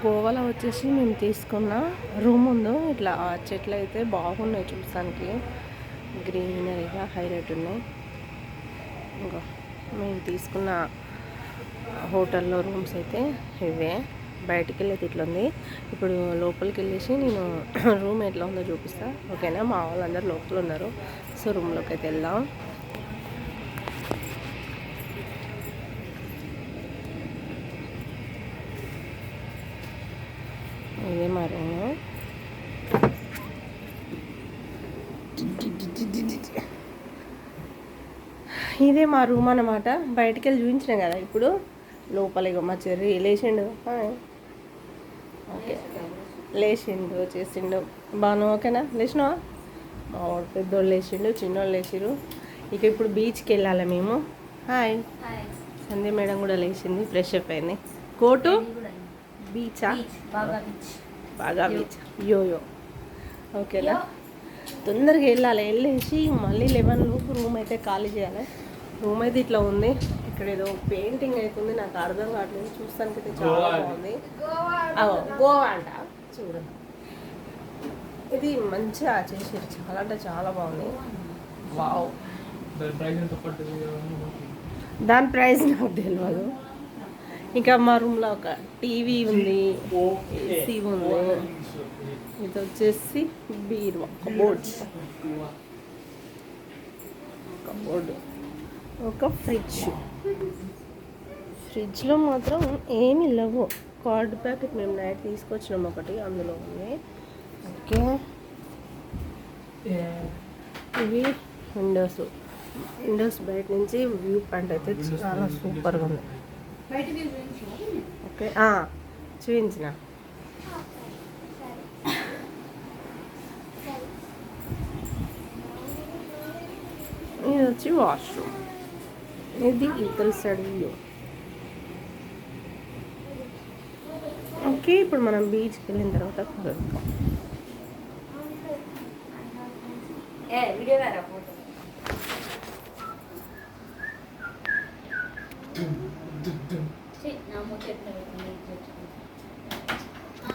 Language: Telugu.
గోవాలో వచ్చేసి మేము తీసుకున్న రూమ్ ఉందో ఇట్లా చెట్లు అయితే బాగున్నాయి చూడటానికి, గ్రీనరీగా హైలైట్ ఉన్నాయి. ఇంకా మేము తీసుకున్న హోటల్లో రూమ్స్ అయితే ఇవే. బయటికి వెళ్ళేది ఇట్లా ఉంది. ఇప్పుడు లోపలికి వెళ్ళేసి నేను రూమ్ ఎట్లా ఉందో చూపిస్తా, ఓకేనా? మా వాళ్ళందరూ లోపల ఉన్నారు. సో రూమ్లోకి అయితే వెళ్దాం. ఇదే మా రూము. ఇదే మా రూమ్ అన్నమాట. బయటికి వెళ్ళి చూపించిన కదా ఇప్పుడు. లోపలికి మా చెర్రి లేచిండు. ఓకే, లేచిండు, చేసిండు. బాను ఓకేనా? లేచినావా? మా వాడు పెద్దోళ్ళు లేచిండు, చిన్నోళ్ళు లేచిరు. ఇక ఇప్పుడు బీచ్కి వెళ్ళాలి మేము. హాయ్, సంధ్య మేడం కూడా లేచింది, ఫ్రెష్ అప్ అయింది. కోటు బీచా? బాగా బీచ్. యోయో ఓకేనా? తొందరగా వెళ్ళాలి. వెళ్ళేసి మళ్ళీ 11 లోపు రూమ్ అయితే ఖాళీ చేయాలి. రూమ్ అయితే ఇట్లా ఉంది. ఇక్కడ ఏదో పెయింటింగ్ అవుతుంది, నాకు అర్థం కావట్లేదు. చూస్తానికి అయితే చాలా బాగుంది. గోవా అంట చూడండి. ఇది మంచిగా చేసారు, చాలా అంటే చాలా బాగుంది. వావ్, దాని ప్రైస్ నాకు తెలియదు. ఇంకా మా రూమ్లో ఒక టీవీ ఉంది, ఏసీ ఉంది. ఇది వచ్చేసి బీరువా, కబోర్డ్, ఒక ఫ్రిడ్జ్లో మాత్రం ఏమీ లేవు. కార్డ్ ప్యాకెట్ మేము నైట్ తీసుకొచ్చినాము ఒకటి, అందులో ఉంది. ఓకే, ఇవి విండోస్ బయట నుంచి వ్యూ పాయింట్ అయితే చాలా సూపర్గా ఉంది. ఓకే, చూపించిన. ఇది వచ్చి వాష్రూమ్. ఇది ఇతల సైడ్ వ్యూ. ఓకే, ఇప్పుడు మనం బీచ్కి వెళ్ళిన తర్వాత కలుద్దాం.